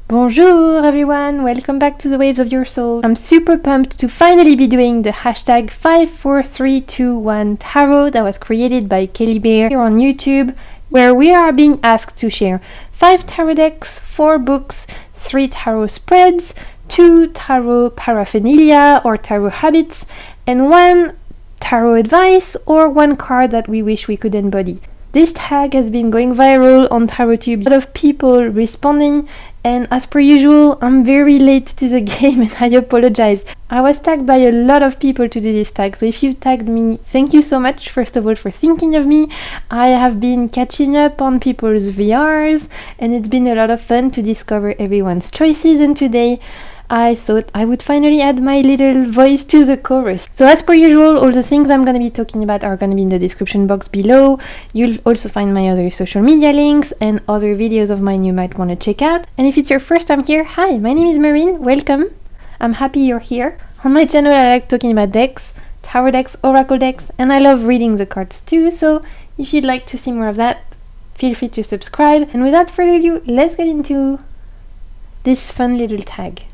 Bonjour everyone, welcome back to the Waves of Your Soul. I'm super pumped to finally be doing the hashtag 54321 tarot that was created by Kelly Bear here on YouTube, where we are being asked to share 5 tarot decks, 4 books, 3 tarot spreads, 2 tarot paraphernalia or tarot habits, and 1 tarot advice or 1 card that we wish we could embody. This tag has been going viral on TarotTube, a lot of people responding, and as per usual, I'm very late to the game and I apologize. I was tagged by a lot of people to do this tag, so if you tagged me, thank you so much, first of all, for thinking of me. I have been catching up on people's VRs, and it's been a lot of fun to discover everyone's choices, and today I thought I would finally add my little voice to the chorus. So as per usual, all the things I'm going to be talking about are going to be in the description box below. You'll also find my other social media links and other videos of mine you might want to check out. And if it's your first time here, hi, my name is Marine, welcome. I'm happy you're here. On my channel I like talking about decks, tarot decks, oracle decks, and I love reading the cards too, so if you'd like to see more of that, feel free to subscribe. And without further ado, let's get into this fun little tag.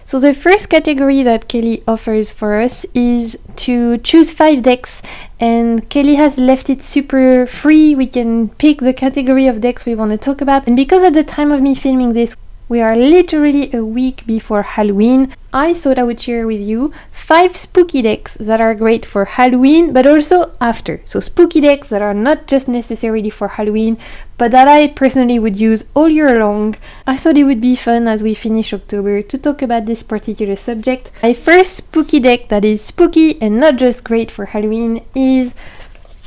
So the first category that Kelly offers for us is to choose 5 decks, and Kelly has left it super free. We can pick the category of decks we want to talk about, and because at the time of me filming this we are literally a week before Halloween, I thought I would share with you 5 spooky decks that are great for Halloween, but also after. So spooky decks that are not just necessarily for Halloween, but that I personally would use all year long. I thought it would be fun as we finish October to talk about this particular subject. My first spooky deck that is spooky and not just great for Halloween is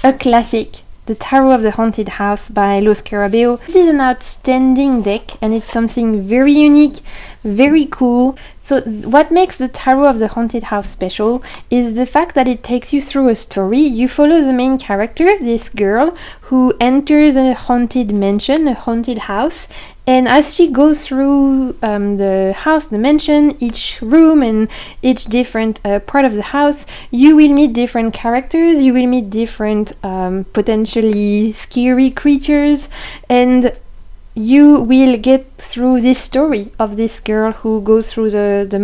a classic, the Tarot of the Haunted House by Los Carabeo. This is an outstanding deck and it's something very unique, very cool. So what makes the Tarot of the Haunted House special is the fact that it takes you through a story. You follow the main character, this girl, who enters a haunted mansion, a haunted house, and as she goes through the house, the mansion, each room and each different part of the house, you will meet different characters, you will meet different potentially scary creatures, and you will get through this story of this girl who goes through the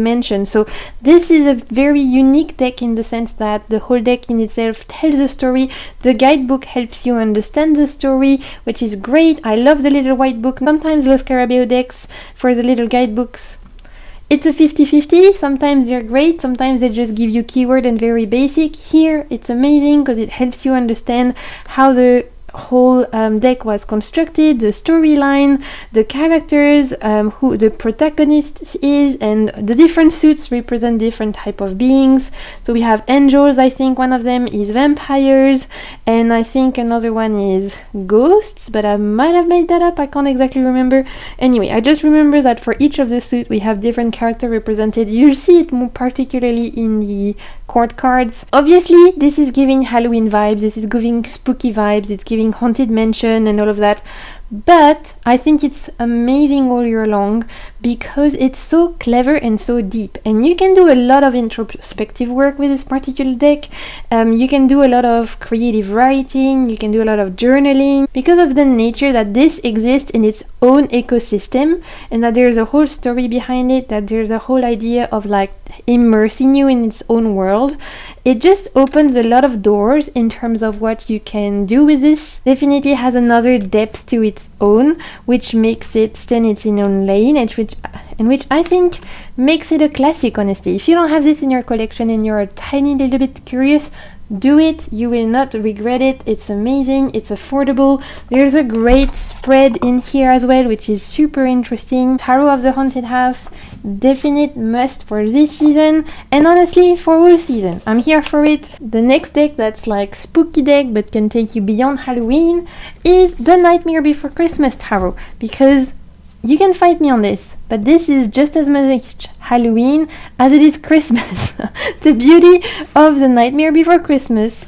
mansion. So this is a very unique deck in the sense that the whole deck in itself tells a story. The guidebook helps you understand the story, which is great. I love the little white book. Sometimes Los Carabeo decks for the little guidebooks, it's a 50-50. Sometimes they're great, sometimes they just give you keyword and very basic. Here it's amazing because it helps you understand how the whole deck was constructed, the storyline, the characters, who the protagonist is, and the different suits represent different type of beings. So we have angels, I think one of them is vampires, and I think another one is ghosts, but I might have made that up, I can't exactly remember. Anyway, I just remember that for each of the suits we have different character represented. You'll see it more particularly in the court cards. Obviously this is giving Halloween vibes, this is giving spooky vibes, it's giving haunted mansion and all of that, but I think it's amazing all year long because it's so clever and so deep, and you can do a lot of introspective work with this particular deck. You can do a lot of creative writing, you can do a lot of journaling, because of the nature that this exists in its own ecosystem and that there's a whole story behind it, that there's a whole idea of like immersing you in its own world. It just opens a lot of doors in terms of what you can do with this. Definitely has another depth to its own, which makes it stand its own lane, and which I think makes it a classic, honestly. If you don't have this in your collection and you're a tiny little bit curious, do it, you will not regret it. It's amazing, it's affordable. There's a great spread in here as well, which is super interesting. Tarot of the Haunted House, definite must for this season, and honestly for all season. I'm here for it. The next deck that's like spooky deck but can take you beyond Halloween is the Nightmare Before Christmas Tarot, because you can fight me on this, but this is just as much Halloween as it is Christmas. The beauty of the Nightmare Before Christmas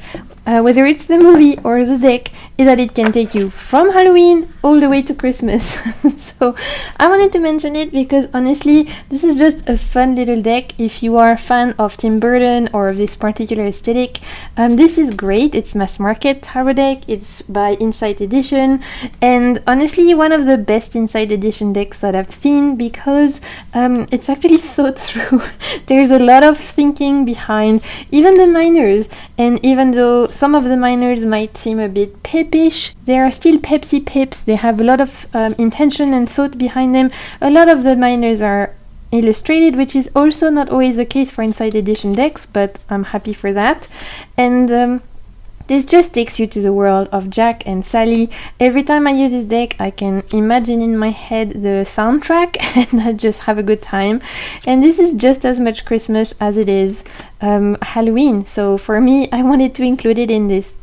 whether it's the movie or the deck, is that it can take you from Halloween all the way to Christmas. So I wanted to mention it because honestly, this is just a fun little deck. If you are a fan of Tim Burton or of this particular aesthetic, this is great. It's mass market tarot deck. It's by Insight Edition, and honestly, one of the best Insight Edition decks that I've seen because it's actually thought through. There's a lot of thinking behind even the minors, and even though some of the minors might seem a bit pipish, they are still Pepsi pips. They have a lot of intention and thought behind them. A lot of the minors are illustrated, which is also not always the case for Insight Edition decks, but I'm happy for that. And this just takes you to the world of Jack and Sally. Every time I use this deck, I can imagine in my head the soundtrack and I just have a good time. And this is just as much Christmas as it is Halloween. So for me, I wanted to include it in this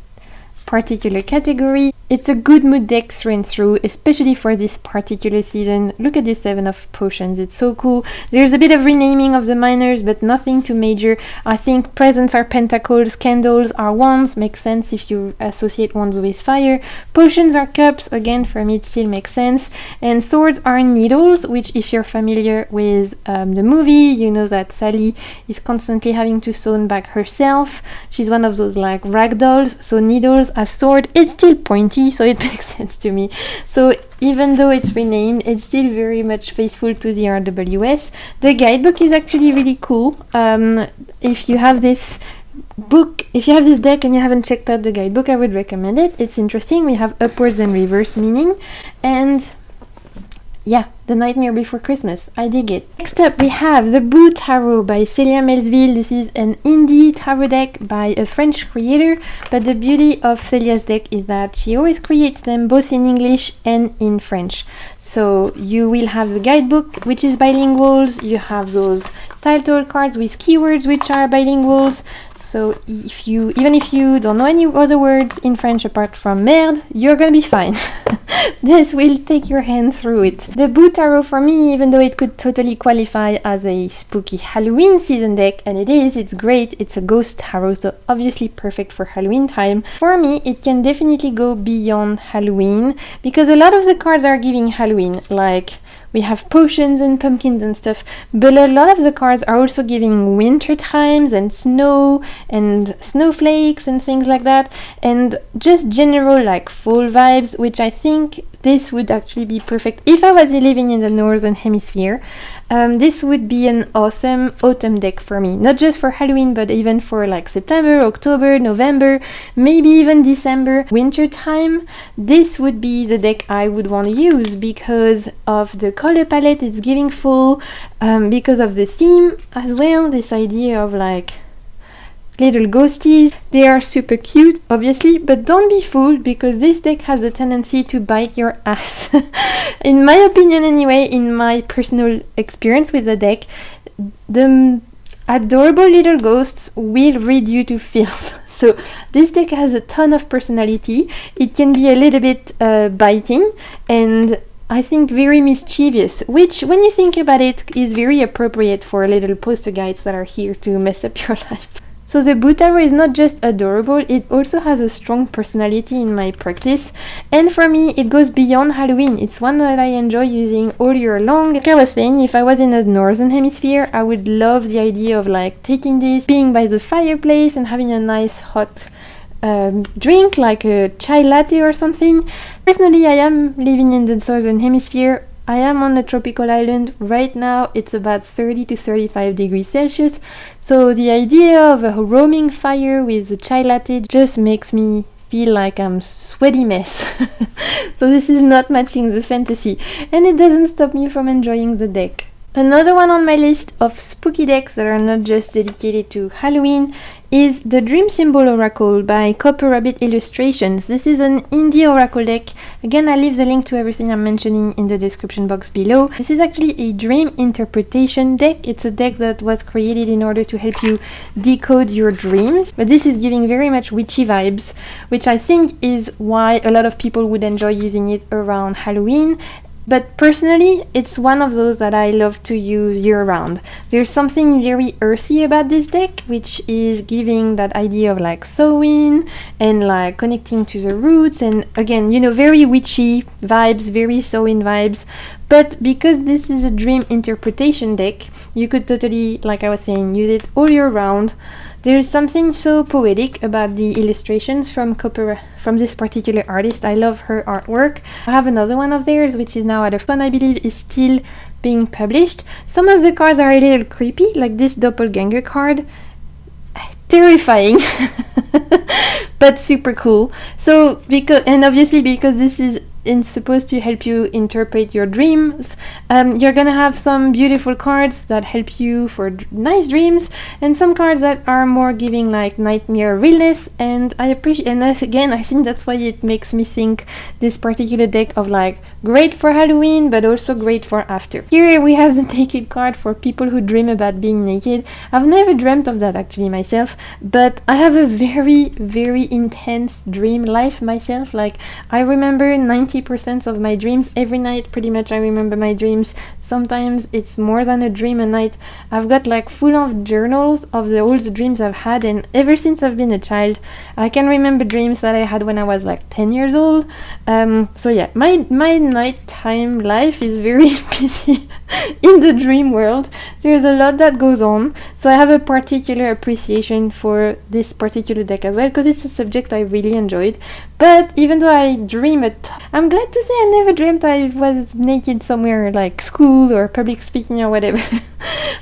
particular category. It's a good mood deck through and through, especially for this particular season. Look at this 7 of Potions, it's so cool. There's a bit of renaming of the minors, but nothing too major. I think presents are pentacles, candles are wands, makes sense if you associate wands with fire. Potions are cups, again for me it still makes sense. And swords are needles, which if you're familiar with the movie, you know that Sally is constantly having to sew back herself. She's one of those like rag dolls, so needles as sword, it's still pointy, so it makes sense to me. So even though it's renamed, it's still very much faithful to the RWS. The guidebook is actually really cool. If you have this deck and you haven't checked out the guidebook, I would recommend it. It's interesting. We have upwards and reverse meaning, and yeah, The Nightmare Before Christmas. I dig it. Next up, we have the Boo Tarot by Celia Melville. This is an indie tarot deck by a French creator, but the beauty of Celia's deck is that she always creates them both in English and in French. So you will have the guidebook, which is bilinguals. You have those title cards with keywords, which are bilinguals. So even if you don't know any other words in French apart from merde, you're gonna be fine. This will take your hand through it. The Boo Tarot for me, even though it could totally qualify as a spooky Halloween season deck, and it is, it's great, it's a ghost tarot, so obviously perfect for Halloween time. For me, it can definitely go beyond Halloween, because a lot of the cards are giving Halloween, like we have potions and pumpkins and stuff, but a lot of the cards are also giving winter times and snow and snowflakes and things like that, and just general like fall vibes, which I think this would actually be perfect. If I was living in the northern hemisphere, this would be an awesome autumn deck for me, not just for Halloween, but even for like September, October, November, maybe even December, winter time. This would be the deck I would want to use because of the color palette it's giving fall, because of the theme as well, this idea of like little ghosties. They are super cute, obviously, but don't be fooled because this deck has a tendency to bite your ass. In my opinion anyway, in my personal experience with the deck, the adorable little ghosts will read you to filth. So this deck has a ton of personality. It can be a little bit biting and I think very mischievous, which when you think about it is very appropriate for little poster guides that are here to mess up your life. So the Boo Tarot is not just adorable, it also has a strong personality in my practice, and for me it goes beyond Halloween. It's one that I enjoy using all year long. Like I was saying, if I was in the northern hemisphere, I would love the idea of like taking this, being by the fireplace and having a nice hot drink like a chai latte or something. Personally, I am living in the southern hemisphere. I am on a tropical island. Right now it's about 30 to 35 degrees Celsius, so the idea of a roaming fire with a chai latte just makes me feel like I'm sweaty mess. So this is not matching the fantasy, and it doesn't stop me from enjoying the deck. Another one on my list of spooky decks that are not just dedicated to Halloween is the Dream Symbol Oracle by Copper Rabbit Illustrations. This is an indie oracle deck. Again, I leave the link to everything I'm mentioning in the description box below. This is actually a dream interpretation deck. It's a deck that was created in order to help you decode your dreams, but this is giving very much witchy vibes, which I think is why a lot of people would enjoy using it around Halloween. But personally, it's one of those that I love to use year-round. There's something very earthy about this deck, which is giving that idea of like sewing and like connecting to the roots, and again, you know, very witchy vibes, very sewing vibes. But because this is a dream interpretation deck, you could totally, like I was saying, use it all year round. There is something so poetic about the illustrations from this particular artist. I love her artwork. I have another one of theirs, which is now at a fun, I believe, is still being published. Some of the cards are a little creepy, like this doppelganger card. Terrifying, but super cool. So obviously because this is supposed to help you interpret your dreams, you're gonna have some beautiful cards that help you for nice dreams, and some cards that are more giving like nightmare realness. And I appreciate, and again, I think that's why it makes me think this particular deck of like great for Halloween, but also great for after. Here we have the naked card for people who dream about being naked. I've never dreamt of that actually myself, but I have a very, very intense dream life myself. Like I remember 90% of my dreams every night. Pretty much I remember my dreams. Sometimes it's more than a dream a night. I've got like full-on journals of all the dreams I've had, and ever since I've been a child I can remember dreams that I had when I was like 10 years old. So yeah, my nighttime life is very busy in the dream world. There's a lot that goes on, so I have a particular appreciation for this particular deck as well, because it's a subject I really enjoyed. But even though I dream I'm glad to say I never dreamt I was naked somewhere like school or public speaking or whatever.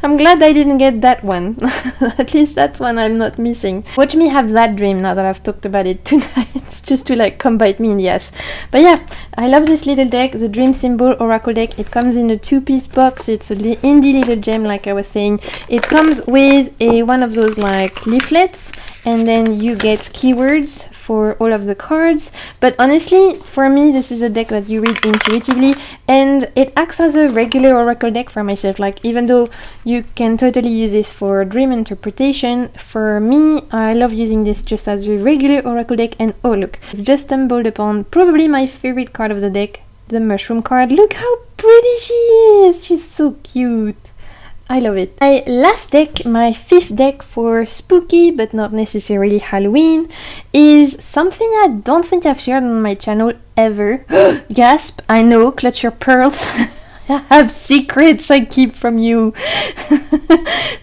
I'm glad I didn't get that one. At least that's one I'm not missing. Watch me have that dream now that I've talked about it tonight, just to like come bite me in the ass. But yeah, I love this little deck, the Dream Symbol Oracle deck. It comes in a 2-piece box. It's an indie little gem, like I was saying. It comes with one of those like leaflets, and then you get keywords for all of the cards. But honestly, for me, this is a deck that you read intuitively, and it acts as a regular oracle deck for myself. Like, even though you can totally use this for dream interpretation, for me, I love using this just as a regular oracle deck. And oh look, I've just stumbled upon probably my favorite card of the deck, the mushroom card. Look how pretty she is! She's so cute. I love it. My last deck, my 5th deck for spooky but not necessarily Halloween, is something I don't think I've shared on my channel ever. Gasp, I know, clutch your pearls. I have secrets I keep from you.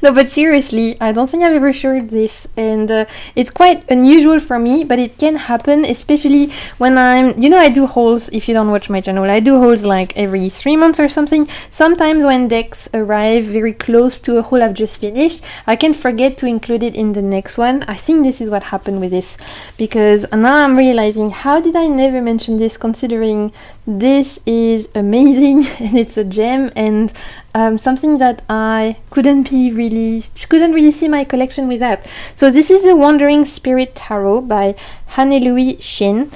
No, but seriously, I don't think I've ever shared this, and it's quite unusual for me, but it can happen, especially when I do hauls. If you don't watch my channel, I do hauls like every 3 months or something. Sometimes when decks arrive very close to a haul I've just finished, I can forget to include it in the next one. I think this is what happened with this, because now I'm realizing, how did I never mention this, considering this is amazing and it's a gem, and something that I couldn't really see my collection without. So this is the Wandering Spirit Tarot by Hannelui Shin.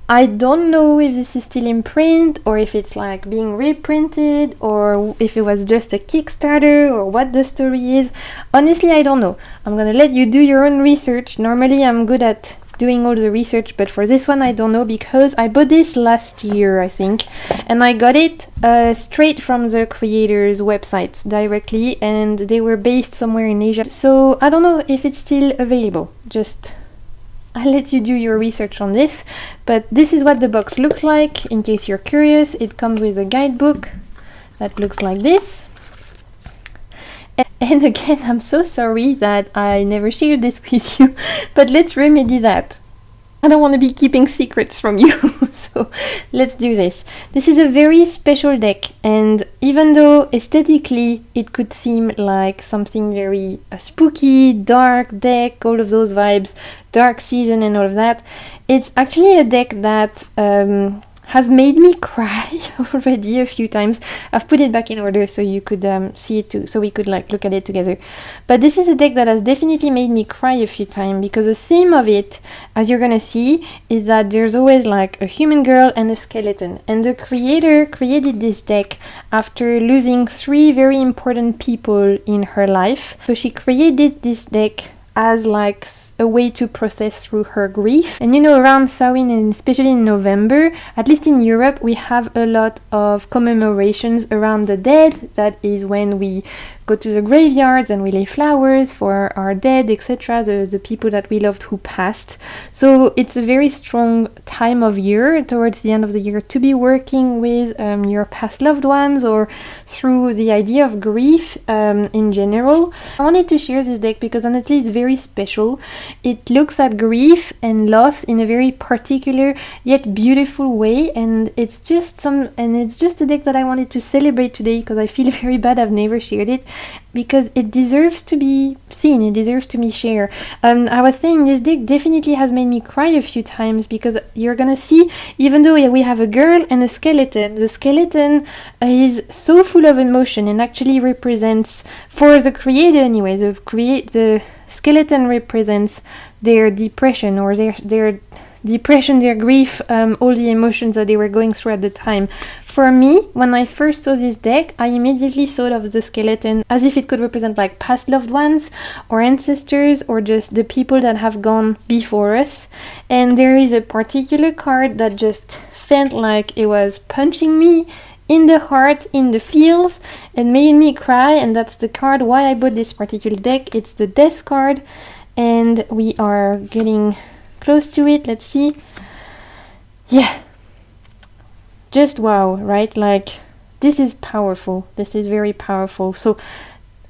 I don't know if this is still in print, or if it's like being reprinted, or if it was just a Kickstarter, or what the story is. Honestly, I don't know. I'm gonna let you do your own research. Normally I'm good at doing all the research, but for this one I don't know, because I bought this last year, I think, and I got it straight from the creators' websites directly, and they were based somewhere in Asia, so I don't know if it's still available. I'll let you do your research on this, but this is what the box looks like. In case you're curious, it comes with a guidebook that looks like this. And again, I'm so sorry that I never shared this with you, but let's remedy that. I don't want to be keeping secrets from you, so let's do this. This is a very special deck, and even though aesthetically it could seem like something very spooky, dark deck, all of those vibes, dark season and all of that, it's actually a deck that has made me cry already a few times. I've put it back in order so you could see it too, so we could like look at it together. But this is a deck that has definitely made me cry a few times, because the theme of it, as you're gonna see, is that there's always like a human girl and a skeleton, and the creator created this deck after losing 3 very important people in her life. So she created this deck as like a way to process through her grief. And you know, around Samhain, and especially in November, at least in Europe, we have a lot of commemorations around the dead. That is when we go to the graveyards and we lay flowers for our dead, etc., the people that we loved who passed. So it's a very strong time of year towards the end of the year to be working with your past loved ones, or through the idea of grief in general. I wanted to share this deck because honestly it's very special. It looks at grief and loss in a very particular yet beautiful way, and it's just a deck that I wanted to celebrate today because I feel very bad I've never shared it, because it deserves to be seen, it deserves to be shared. I was saying this deck definitely has made me cry a few times, because you're gonna see, even though we have a girl and a skeleton, the skeleton is so full of emotion and actually represents, for the creator anyway, the skeleton represents their depression, or their depression, their grief, all the emotions that they were going through at the time. For me, when I first saw this deck, I immediately thought of the skeleton as if it could represent like past loved ones or ancestors, or just the people that have gone before us. And there is a particular card that just felt like it was punching me in the heart, in the feels, and made me cry. And that's the card why I bought this particular deck. It's the Death card, and we are getting close to it. Let's see. Yeah, just wow, right? Like, this is powerful. This is very powerful. So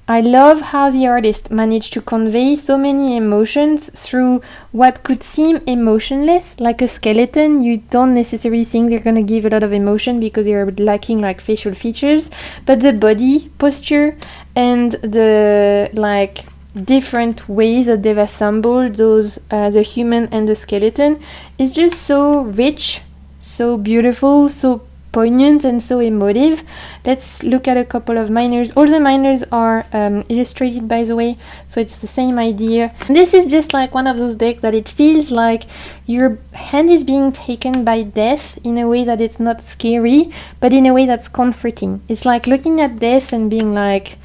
I love how the artist managed to convey so many emotions through what could seem emotionless, like a skeleton. You don't necessarily think they're gonna give a lot of emotion because they're lacking like facial features, but the body posture and the like different ways that they've assembled those the human and the skeleton is just so rich, so beautiful, so poignant, and so emotive. Let's look at a couple of minors. All the minors are illustrated, by the way, so it's the same idea. This is just like one of those decks that it feels like your hand is being taken by death in a way that it's not scary, but in a way that's comforting. It's like looking at death and being like,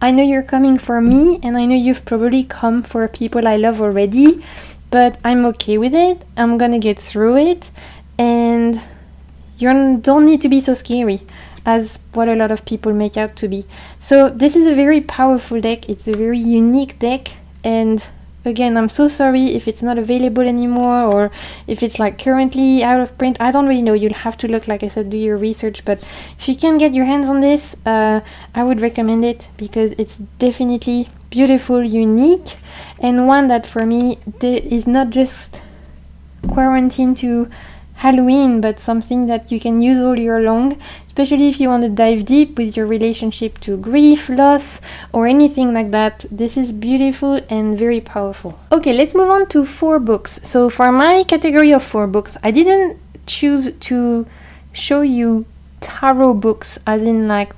I know you're coming for me, and I know you've probably come for people I love already, but I'm okay with it. I'm gonna get through it, and you don't need to be so scary as what a lot of people make out to be. So this is a very powerful deck. It's a very unique deck, and again, I'm so sorry if it's not available anymore, or if it's like currently out of print. I don't really know. You'll have to look, like I said, do your research, but if you can get your hands on this, I would recommend it, because it's definitely beautiful, unique, and one that for me is not just quarantined to Halloween, but something that you can use all year long, especially if you want to dive deep with your relationship to grief, loss, or anything like that. This is beautiful and very powerful. Okay, let's move on to 4 books. So for my category of 4 books, I didn't choose to show you tarot books, as in like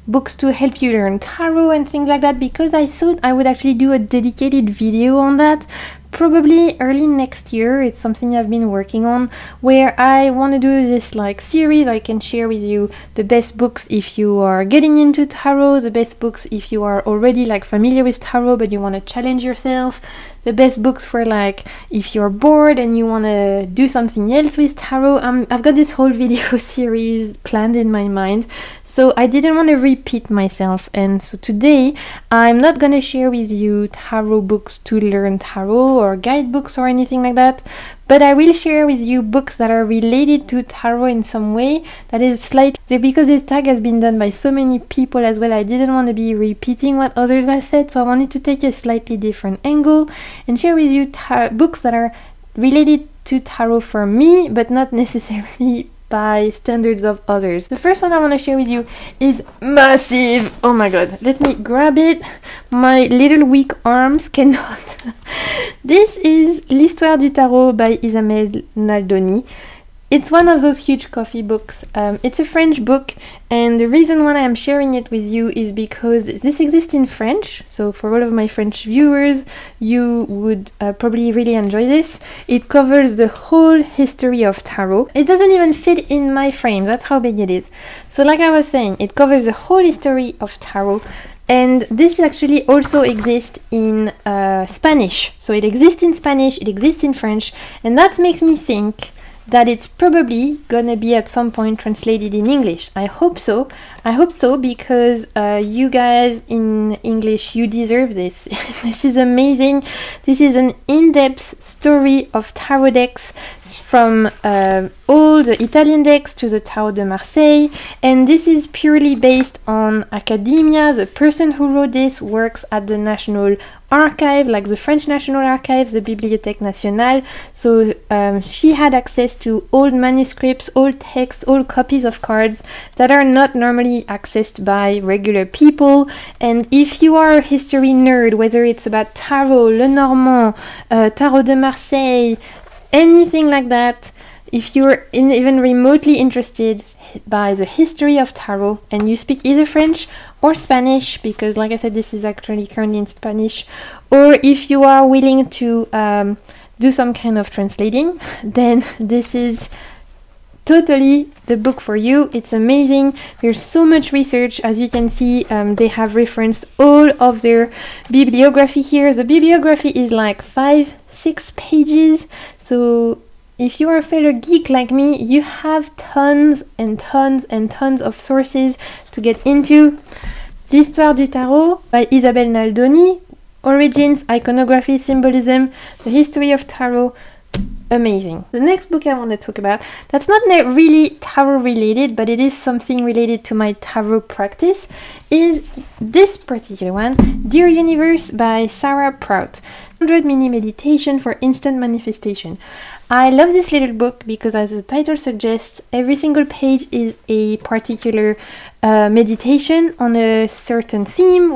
books to help you learn tarot and things like that, because I thought I would actually do a dedicated video on that probably early next year. It's something I've been working on, where I want to do this like series. I can share with you the best books if you are getting into tarot, the best books if you are already like familiar with tarot but you want to challenge yourself, the best books for like if you're bored and you want to do something else with tarot. I've got this whole video series planned in my mind, so I didn't want to repeat myself. And so today I'm not gonna share with you tarot books to learn tarot, or guidebooks or anything like that, but I will share with you books that are related to tarot in some way that is slightly, because this tag has been done by so many people as well, I didn't want to be repeating what others have said, so I wanted to take a slightly different angle and share with you books that are related to tarot for me, but not necessarily by standards of others. The first one I want to share with you is massive. Oh my god, let me grab it. My little weak arms cannot. This is L'Histoire du Tarot by Isabelle Naldoni. It's one of those huge coffee books. It's a French book, and the reason why I'm sharing it with you is because this exists in French. So for all of my French viewers, you would probably really enjoy this. It covers the whole history of tarot. It doesn't even fit in my frame, that's how big it is. So like I was saying, it covers the whole history of tarot. And this actually also exists in Spanish. So it exists in Spanish, it exists in French, and that makes me think that it's probably gonna be at some point translated in English. I hope so. I hope so, because you guys in English, you deserve this. This is amazing. This is an in-depth story of tarot decks, from all the Italian decks to the Tarot de Marseille, and this is purely based on academia. The person who wrote this works at the National Archive, like the French National Archive, the Bibliothèque Nationale. So she had access to old manuscripts, old texts, old copies of cards that are not normally accessed by regular people. And if you are a history nerd, whether it's about tarot, Lenormand, Tarot de Marseille, anything like that, if you're even remotely interested by the history of tarot and you speak either French or Spanish, because like I said, this is actually currently in Spanish, or if you are willing to do some kind of translating, then this is totally the book for you. It's amazing. There's so much research. As you can see, they have referenced all of their bibliography here. The bibliography is like 5-6 pages, so if you are a fellow geek like me, you have tons and tons and tons of sources to get into. L'Histoire du Tarot by Isabelle Naldoni, Origins, Iconography, Symbolism, The History of Tarot. Amazing. The next book I want to talk about, that's not really tarot related, but it is something related to my tarot practice, is this particular one, Dear Universe by Sarah Prout. 100 mini meditation for instant manifestation. I love this little book because, as the title suggests, every single page is a particular meditation on a certain theme,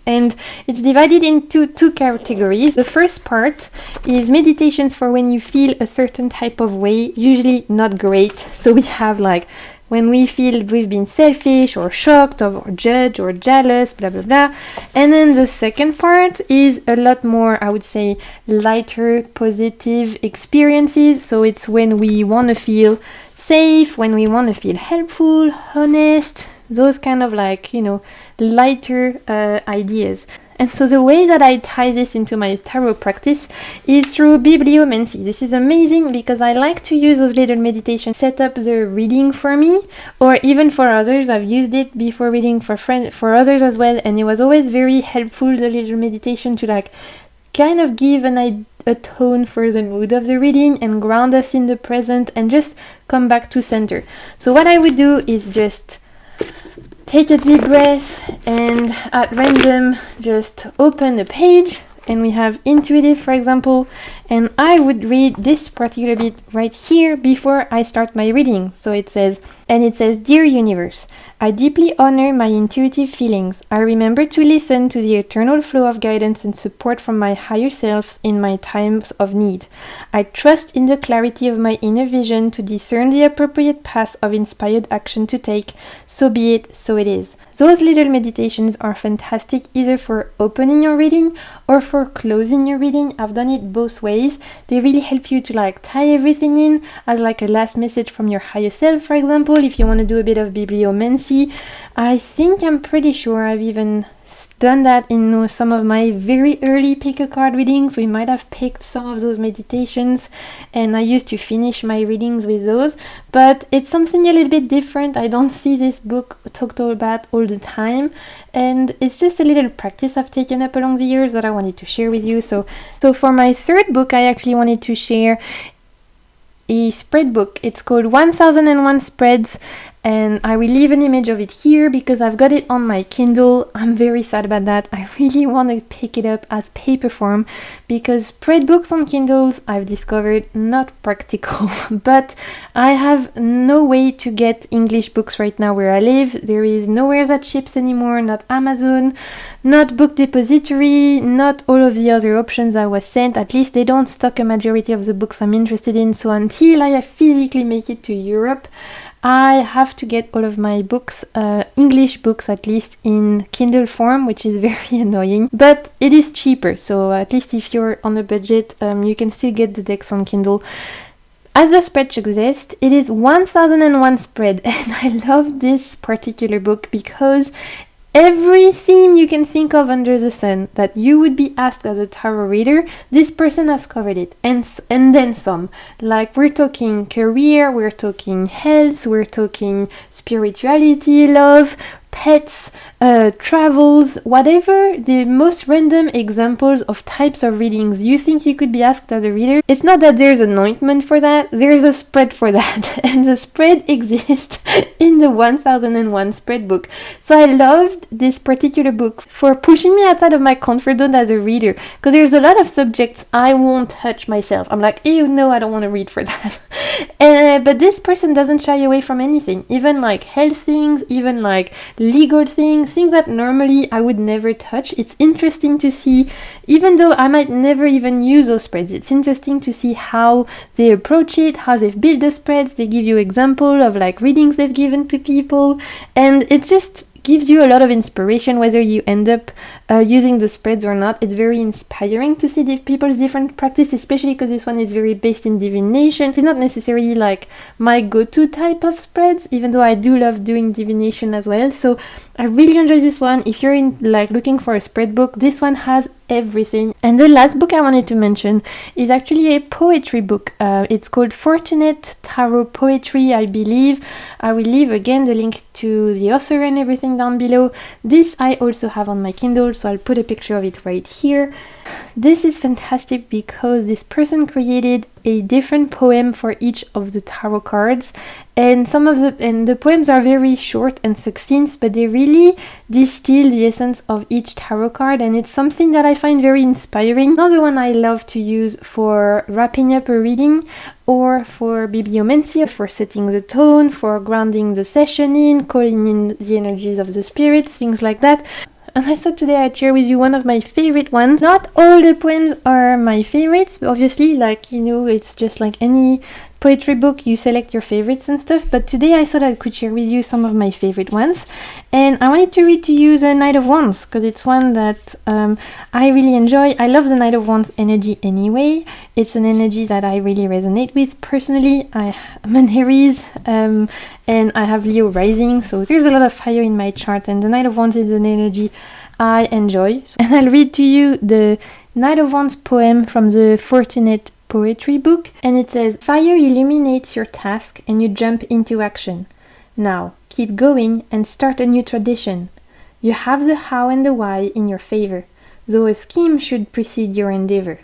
and it's divided into 2 categories. The first part is meditations for when you feel a certain type of way, usually not great. So we have like when we feel we've been selfish or shocked or judged or jealous, blah blah blah. And then the second part is a lot more, I would say, lighter, positive experiences. So it's when we want to feel safe, when we want to feel helpful, honest, those kind of like, lighter ideas. And so the way that I tie this into my tarot practice is through bibliomancy. This is amazing because I like to use those little meditations, set up the reading for me, or even for others. I've used it before reading for others as well, and it was always very helpful, the little meditation, to like kind of give a tone for the mood of the reading and ground us in the present and just come back to center. So what I would do is just take a deep breath and at random just open a page, and we have intuitive, for example, and I would read this particular bit right here before I start my reading. So it says, Dear Universe, I deeply honor my intuitive feelings. I remember to listen to the eternal flow of guidance and support from my higher selves in my times of need. I trust in the clarity of my inner vision to discern the appropriate path of inspired action to take. So be it, so it is. Those little meditations are fantastic either for opening your reading or for closing your reading. I've done it both ways. They really help you to like tie everything in as like a last message from your higher self, for example, if you want to do a bit of bibliomancy. I'm pretty sure I've even done that in some of my very early pick a card readings. We might have picked some of those meditations, and I used to finish my readings with those, but it's something a little bit different. I don't see this book talked about all the time, and it's just a little practice I've taken up along the years that I wanted to share with you. So for my third book, I actually wanted to share a spread book. It's called 1001 Spreads, and I will leave an image of it here because I've got it on my Kindle. I'm very sad about that. I really want to pick it up as paper form because spread books on Kindles, I've discovered, not practical. But I have no way to get English books right now where I live. There is nowhere that ships anymore, not Amazon, not Book Depository, not all of the other options I was sent. At least they don't stock a majority of the books I'm interested in. So until I physically make it to Europe, I have to get all of my books, English books at least, in Kindle form, which is very annoying, but it is cheaper. So at least if you're on a budget, you can still get the decks on Kindle. As the spread suggests, it is 1001 Spread, and I love this particular book because Every theme you can think of under the sun that you would be asked as a tarot reader, this person has covered it, and then some. Like, we're talking career, we're talking health, we're talking spirituality, love, pets, travels, whatever the most random examples of types of readings you think you could be asked as a reader. It's not that there's an ointment for that, there's a spread for that, and the spread exists in the 1001 spread book. So I loved this particular book for pushing me outside of my comfort zone as a reader, because there's a lot of subjects I won't touch myself. I'm like, ew, no, I don't want to read for that. But this person doesn't shy away from anything, even like health things, even like legal things that normally I would never touch. It's interesting to see, even though I might never even use those spreads, it's interesting to see how they approach it, how they've built the spreads. They give you example of like readings they've given to people, and it just gives you a lot of inspiration whether you end up using the spreads or not. It's very inspiring to see people's different practice, especially because this one is very based in divination. It's not necessarily like my go-to type of spreads, even though I do love doing divination as well. So I really enjoy this one. If you're in like looking for a spread book, this one has everything. And the last book I wanted to mention is actually a poetry book. It's called Fortunate Tarot Poetry, I believe. I will leave again the link to the author and everything down below. This I also have on my Kindle, so I'll put a picture of it right here. This is fantastic because this person created a different poem for each of the tarot cards, and the poems are very short and succinct, but they really distill the essence of each tarot card, and it's something that I find very inspiring. Another one I love to use for wrapping up a reading, or for bibliomancy, for setting the tone, for grounding the session in, calling in the energies of the spirits, things like that. And I thought today I'd share with you one of my favorite ones. Not all the poems are my favorites, obviously, like, you know, it's just like any poetry book, you select your favorites and stuff, but today I thought I could share with you some of my favorite ones. And I wanted to read to you the Knight of Wands, because it's one that I really enjoy. I love the Knight of Wands energy anyway. It's an energy that I really resonate with personally. I'm an Aries, and I have Leo rising, so there's a lot of fire in my chart, and the Knight of Wands is an energy I enjoy. And I'll read to you the Knight of Wands poem from the Fortunate Poetry book, and it says, "Fire illuminates your task and you jump into action. Now, keep going and start a new tradition. You have the how and the why in your favor, though a scheme should precede your endeavor.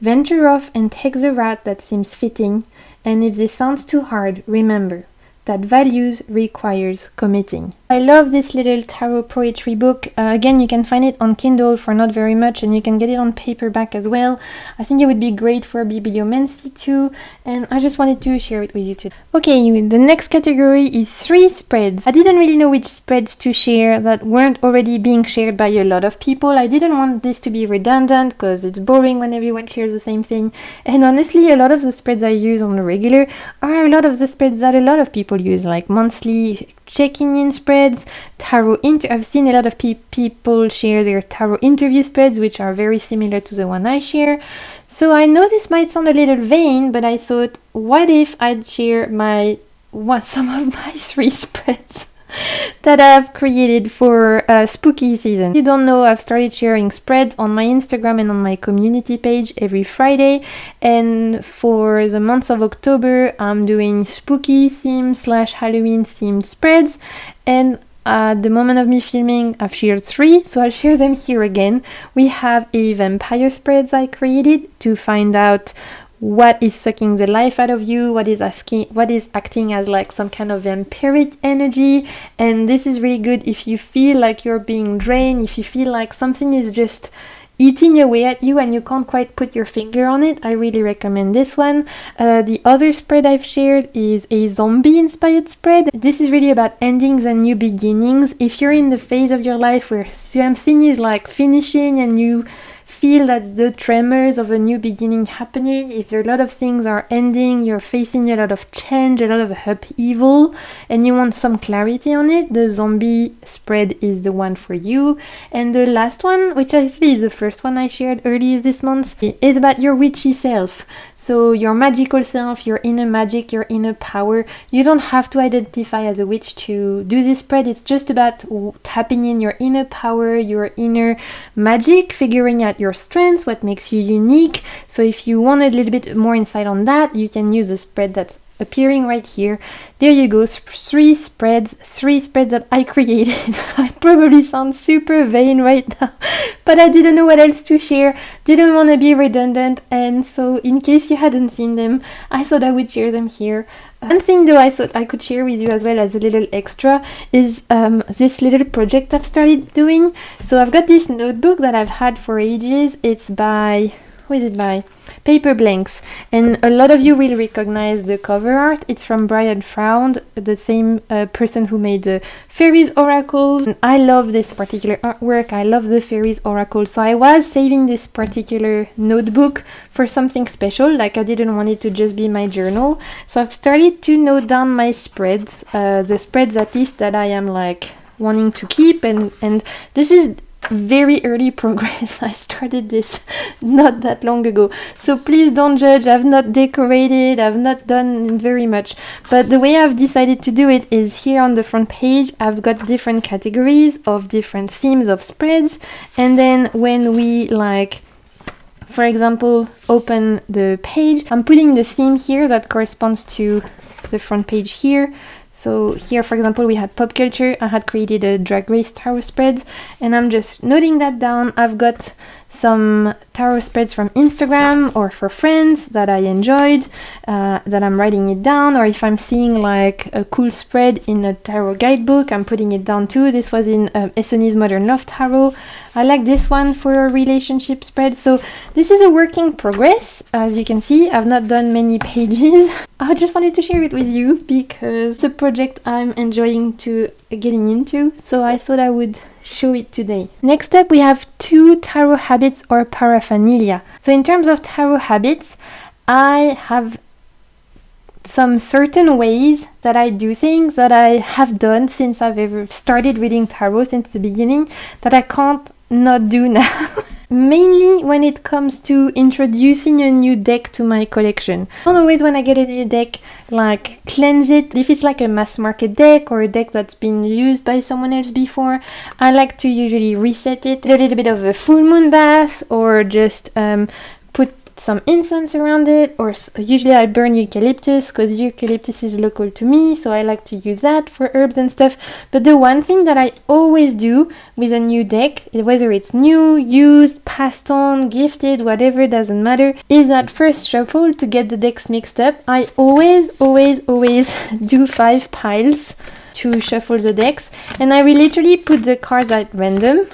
Venture off and take the route that seems fitting, and if this sounds too hard, remember that values requires committing." I love this little tarot poetry book. Again, you can find it on Kindle for not very much, and you can get it on paperback as well. I think it would be great for bibliomancy too, and I just wanted to share it with you today. Okay, the next category is 3 spreads. I didn't really know which spreads to share that weren't already being shared by a lot of people. I didn't want this to be redundant because it's boring when everyone shares the same thing. And honestly, a lot of the spreads I use on the regular are a lot of the spreads that a lot of people use, like monthly checking in spreads, I've seen a lot of people share their tarot interview spreads, which are very similar to the one I share. So I know this might sound a little vain, but I thought, what if I'd share some of my 3 spreads that I've created for spooky season. If you don't know, I've started sharing spreads on my Instagram and on my community page every Friday, and for the month of October I'm doing spooky theme / Halloween themed spreads, and at the moment of me filming I've shared 3, so I'll share them here again. We have a vampire spreads I created to find out what is sucking the life out of you, what is acting as like some kind of vampiric energy. And this is really good if you feel like you're being drained, if you feel like something is just eating away at you and you can't quite put your finger on it. I really recommend this one. The other spread I've shared is a zombie inspired spread. This is really about endings and new beginnings. If you're in the phase of your life where something is like finishing and you feel that the tremors of a new beginning happening, if a lot of things are ending, you're facing a lot of change, a lot of upheaval, and you want some clarity on it, the zombie spread is the one for you. And the last one, which actually is the first one I shared earlier this month, is about your witchy self. So your magical self, your inner magic, your inner power. You don't have to identify as a witch to do this spread. It's just about tapping in your inner power, your inner magic, figuring out your strengths, what makes you unique. So if you want a little bit more insight on that, you can use a spread that's appearing right here. There you go, three spreads that I created. I probably sound super vain right now, but I didn't know what else to share, didn't want to be redundant, and so in case you hadn't seen them, I thought I would share them here. One thing though I thought I could share with you as well as a little extra is this little project I've started doing. So I've got this notebook that I've had for ages. It's by, who is it by? Paper Blanks, and a lot of you will recognize the cover art. It's from Brian Fround, the same person who made the fairies oracles. And I love this particular artwork. I love the fairies oracles, so I was saving this particular notebook for something special. Like, I didn't want it to just be my journal, so I've started to note down my spreads, the spreads at least that I am like wanting to keep, and this is very early progress. I started this not that long ago, so please don't judge. I've not decorated, I've not done very much, but the way I've decided to do it is here on the front page I've got different categories of different themes of spreads, and then when we, like, for example, open the page, I'm putting the theme here that corresponds to the front page here. So here, for example, we had pop culture. I had created a Drag Race tarot spread, and I'm just noting that down. I've got some tarot spreads from Instagram or for friends that I enjoyed, that I'm writing it down, or if I'm seeing like a cool spread in a tarot guidebook, I'm putting it down too. This was in Essony's Modern Love Tarot. I like this one for a relationship spread. So this is a work in progress. As you can see, I've not done many pages. I just wanted to share it with you because it's a project I'm enjoying to getting into, so I thought I would show it today. Next up, we have 2 tarot habits or paraphernalia. So in terms of tarot habits, I have some certain ways that I do things that I have done since I've ever started reading tarot since the beginning that I can't not do now. Mainly when it comes to introducing a new deck to my collection. I don't always, when I get a new deck, like cleanse it. If it's like a mass market deck or a deck that's been used by someone else before, I like to usually reset it, a little bit of a full moon bath, or just put some incense around it, or usually I burn eucalyptus because eucalyptus is local to me, so I like to use that for herbs and stuff. But the one thing that I always do with a new deck, whether it's new, used, passed on, gifted, whatever, doesn't matter, is that first shuffle to get the decks mixed up. I always do 5 piles to shuffle the decks, and I will literally put the cards at random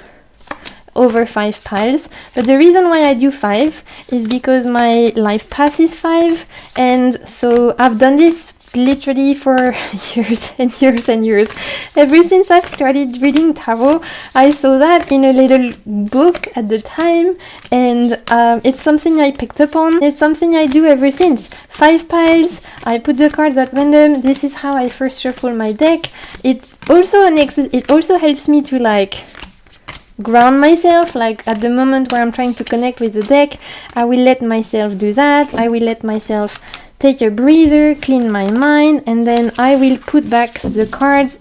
over 5 piles. But the reason why I do 5 is because my life path is 5, and so I've done this literally for years and years and years. Ever since I've started reading tarot, I saw that in a little book at the time, and it's something I picked up on. It's something I do ever since. 5 piles, I put the cards at random. This is how I first shuffle my deck. It's also it also helps me to like ground myself. Like at the moment where I'm trying to connect with the deck, I will let myself do that. I will let myself take a breather, clean my mind, and then I will put back the cards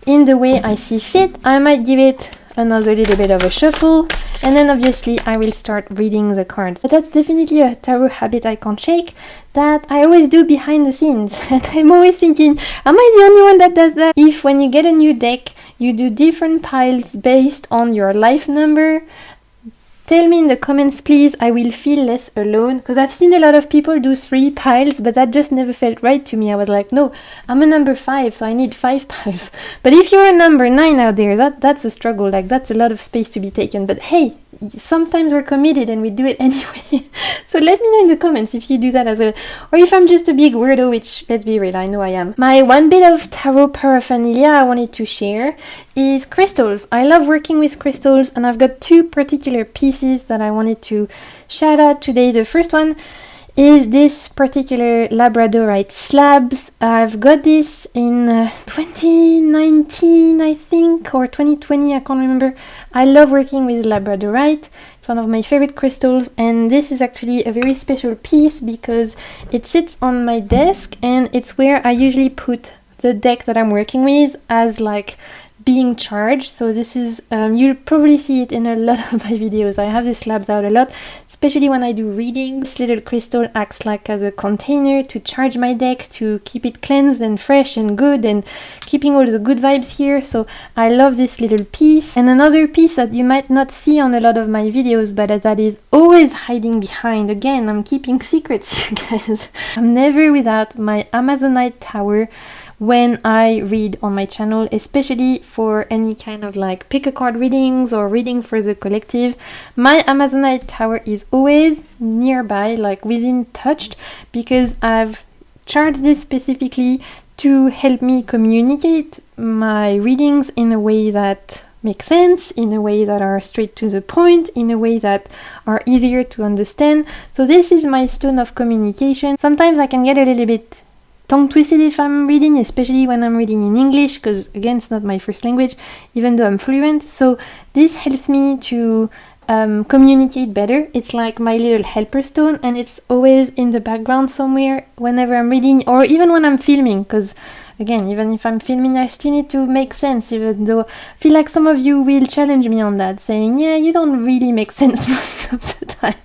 in the way I see fit. I might give it another little bit of a shuffle, and then obviously I will start reading the cards. But that's definitely a tarot habit I can't shake, that I always do behind the scenes. And I'm always thinking, am I the only one that does that? If when you get a new deck, you do different piles based on your life number, tell me in the comments, please. I will feel less alone, because I've seen a lot of people do 3 piles, but that just never felt right to me. I was like, no, I'm a number 5, so I need 5 piles. But if you're a number 9 out there, that's a struggle. Like, that's a lot of space to be taken. But hey, sometimes we're committed and we do it anyway. So let me know in the comments if you do that as well, or if I'm just a big weirdo, which, let's be real, I know I am. My one bit of tarot paraphernalia I wanted to share is crystals. I love working with crystals, and I've got 2 particular pieces that I wanted to shout out today. The first one is this particular labradorite slabs. I've got this in 2019, I think, or 2020, I can't remember. I love working with labradorite. It's one of my favorite crystals, and this is actually a very special piece because it sits on my desk and it's where I usually put the deck that I'm working with as like being charged. So this is, you'll probably see it in a lot of my videos. I have this slabs out a lot, especially when I do readings. This little crystal acts like as a container to charge my deck, to keep it cleansed and fresh and good and keeping all the good vibes here. So I love this little piece. And another piece that you might not see on a lot of my videos, but that is always hiding behind. Again, I'm keeping secrets, you guys. I'm never without my Amazonite tower when I read on my channel, especially for any kind of like pick a card readings or reading for the collective. My Amazonite tower is always nearby, like within touch, because I've charged this specifically to help me communicate my readings in a way that makes sense, in a way that are straight to the point, in a way that are easier to understand. So this is my stone of communication. Sometimes I can get a little bit tongue twisted if I'm reading, especially when I'm reading in English, because again, it's not my first language, even though I'm fluent. So this helps me to communicate better. It's like my little helper stone, and it's always in the background somewhere whenever I'm reading, or even when I'm filming, because again, even if I'm filming, I still need to make sense, even though I feel like some of you will challenge me on that, saying, yeah, you don't really make sense most of the time.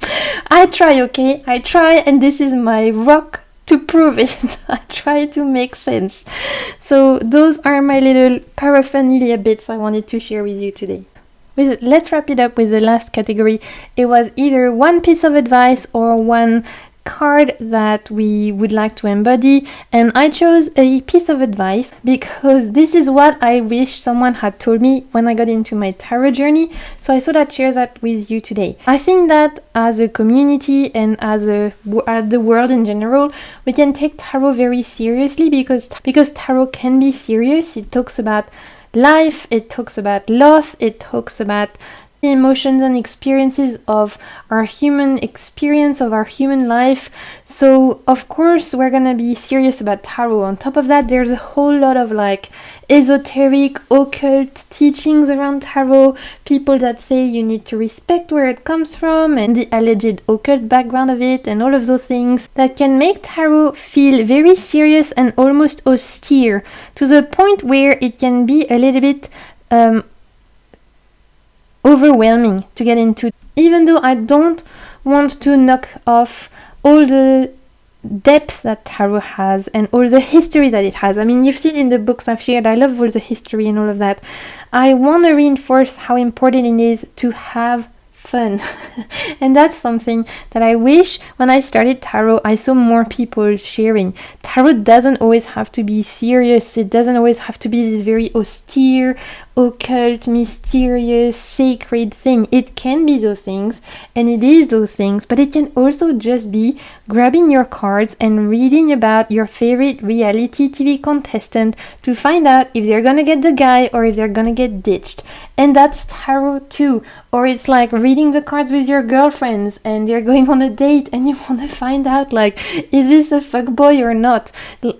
I try, okay? I try, and this is my rock to prove it. I try to make sense. So those are my little paraphernalia bits I wanted to share with you today. Let's wrap it up with the last category. It was either one piece of advice or one card that we would like to embody, and I chose a piece of advice because this is what I wish someone had told me when I got into my tarot journey, so I thought I'd share that with you today. I think that as a community and as the world in general, we can take tarot very seriously because tarot can be serious. It talks about life, it talks about loss, it talks about the emotions and experiences of our human experience, of our human life. So of course we're gonna be serious about tarot. On top of that, there's a whole lot of like esoteric, occult teachings around tarot, people that say you need to respect where it comes from and the alleged occult background of it, and all of those things that can make tarot feel very serious and almost austere, to the point where it can be a little bit overwhelming to get into. Even though I don't want to knock off all the depth that tarot has and all the history that it has. I mean, you've seen in the books I've shared, I love all the history and all of that. I want to reinforce how important it is to have fun. And that's something that I wish when I started tarot I saw more people sharing. Tarot doesn't always have to be serious. It doesn't always have to be this very austere, occult, mysterious, sacred thing. It can be those things, and it is those things, but it can also just be grabbing your cards and reading about your favorite reality TV contestant to find out if they're gonna get the guy or if they're gonna get ditched. And that's tarot too. Or it's like reading the cards with your girlfriends and they're going on a date and you want to find out like, is this a fuckboy or not?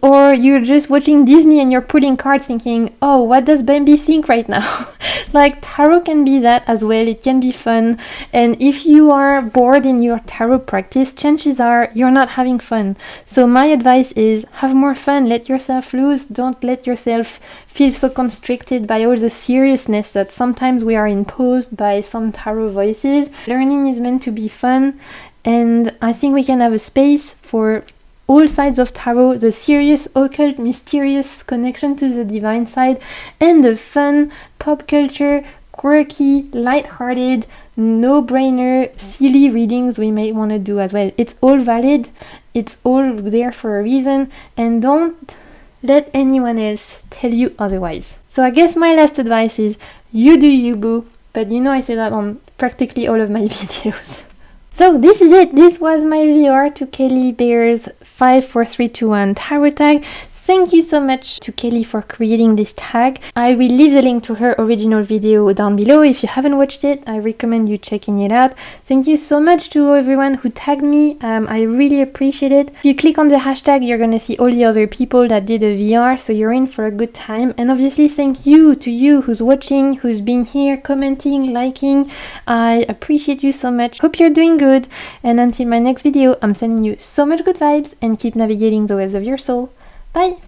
Or you're just watching Disney and you're pulling cards thinking, oh, what does Bambi think right now? Like, tarot can be that as well. It can be fun. And if you are bored in your tarot practice, chances are you're not having fun. So my advice is have more fun. Let yourself loose. Don't let yourself feel so constricted by all the seriousness that sometimes we are imposed by some tarot voices. Learning is meant to be fun, and I think we can have a space for all sides of tarot, the serious, occult, mysterious connection to the divine side, and the fun, pop culture, quirky, light-hearted, no-brainer, silly readings we may want to do as well. It's all valid, it's all there for a reason, and don't let anyone else tell you otherwise. So I guess my last advice is, you do you, boo. But you know I say that on practically all of my videos. So this is it. This was my VR to Kelly Bear's 54321 tarot tag. thank you so much to Kelly for creating this tag. I will leave the link to her original video down below. If you haven't watched it, I recommend you checking it out. Thank you so much to everyone who tagged me. I really appreciate it. If you click on the hashtag, you're gonna see all the other people that did a VR, so you're in for a good time. And obviously thank you to you who's watching, who's been here, commenting, liking. I appreciate you so much. Hope you're doing good, and until my next video, I'm sending you so much good vibes and keep navigating the waves of your soul. Bye!